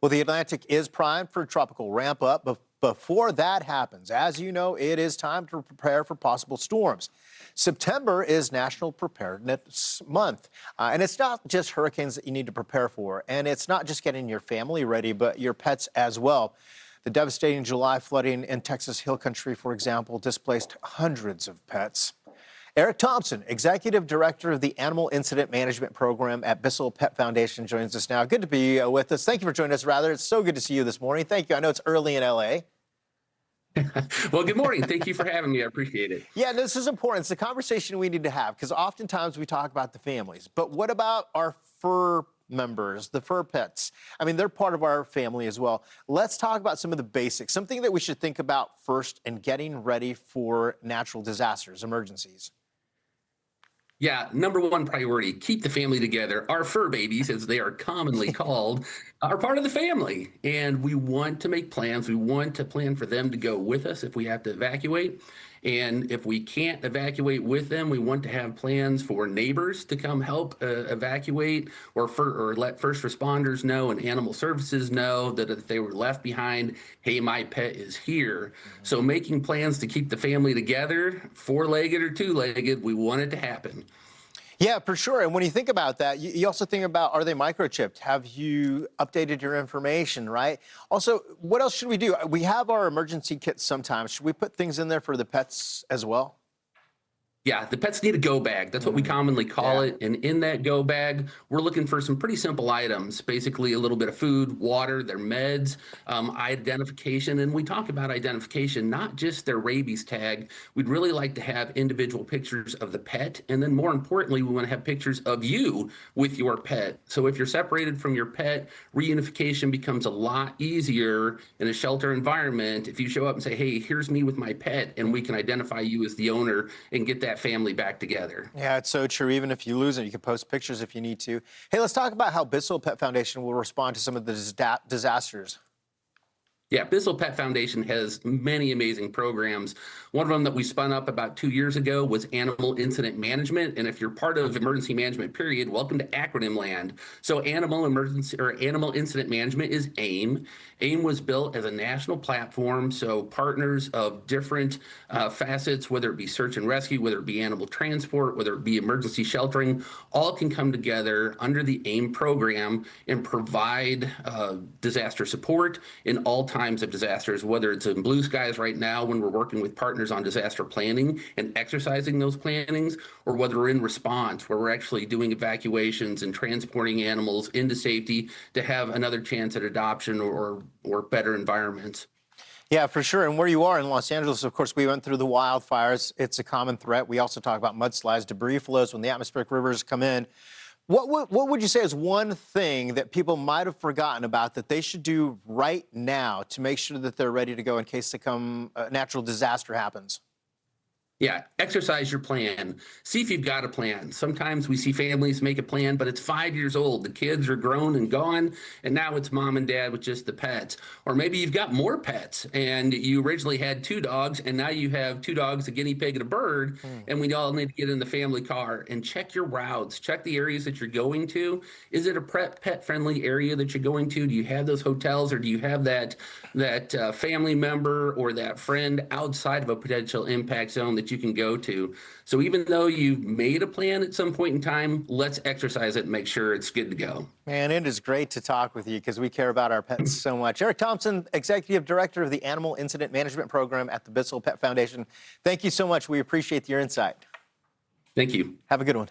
Well, the Atlantic is primed for a tropical ramp up, but before that happens, as you know, it is time to prepare for possible storms. September is National Preparedness Month, and it's not just hurricanes that you need to prepare for, and it's not just getting your family ready, but your pets as well. The devastating July flooding in Texas Hill Country, for example, displaced hundreds of pets. Eric Thompson, Executive Director of the Animal Incident Management Program at BISSELL Pet Foundation, joins us now. Good to be with us. Thank you for joining us, rather. It's so good to see you this morning. Thank you. I know it's early in L.A. Well, good morning. Thank you for having me. I appreciate it. Yeah, this is important. It's a conversation we need to have because oftentimes we talk about the families. But what about our fur members, the fur pets? I mean, they're part of our family as well. Let's talk about some of the basics, something that we should think about first in getting ready for natural disasters, emergencies. Yeah, number one priority, keep the family together. Our fur babies, as they are commonly called, are part of the family. And we want to make plans. We want to plan for them to go with us if we have to evacuate. And if we can't evacuate with them, we want to have plans for neighbors to come help evacuate or let first responders know and animal services know that if they were left behind, hey, my pet is here. So making plans to keep the family together, four-legged or two-legged, we want it to happen. Yeah, for sure. And when you think about that, you also think about, are they microchipped? Have you updated your information, right? Also, what else should we do? We have our emergency kits sometimes. Should we put things in there for the pets as well? Yeah, the pets need a go bag. That's what we commonly call it. And in that go bag, we're looking for some pretty simple items, basically a little bit of food, water, their meds, identification. And we talk about identification, not just their rabies tag. We'd really like to have individual pictures of the pet. And then more importantly, we want to have pictures of you with your pet. So if you're separated from your pet, reunification becomes a lot easier in a shelter environment. If you show up and say, hey, here's me with my pet, and we can identify you as the owner and get that family back together. Yeah, it's so true. Even if you lose it, you can post pictures if you need to. Hey, let's talk about how BISSELL Pet Foundation will respond to some of the disasters. Yeah, BISSELL Pet Foundation has many amazing programs. One of them that we spun up about 2 years ago was Animal Incident Management. And if you're part of emergency management period, welcome to acronym land. So Animal Incident Management is AIM. AIM was built as a national platform, so partners of different facets, whether it be search and rescue, whether it be animal transport, whether it be emergency sheltering, all can come together under the AIM program and provide disaster support in all times of disasters, whether it's in blue skies right now when we're working with partners on disaster planning and exercising those plannings, or whether we're in response where we're actually doing evacuations and transporting animals into safety to have another chance at adoption or better environments. Yeah, for sure. And where you are in Los Angeles, of course, we went through the wildfires. It's a common threat. We also talk about mudslides, debris flows when the atmospheric rivers come in. What would you say is one thing that people might have forgotten about that they should do right now to make sure that they're ready to go in case a natural disaster happens? Yeah, exercise your plan. See if you've got a plan. Sometimes we see families make a plan, but it's 5 years old. The kids are grown and gone, and now it's mom and dad with just the pets. Or maybe you've got more pets, and you originally had 2 dogs, and now you have 2 dogs, a guinea pig, and a bird, and we all need to get in the family car and check your routes. Check the areas that you're going to. Is it a pet-friendly area that you're going to? Do you have those hotels, or do you have that family member or that friend outside of a potential impact zone that you can go to? So even though you've made a plan at some point in time, let's exercise it and make sure it's good to go. Man, it is great to talk with you because we care about our pets so much. Eric Thompson, Executive Director of the Animal Incident Management Program at the BISSELL Pet Foundation. Thank you so much. We appreciate your insight. Thank you. Have a good one.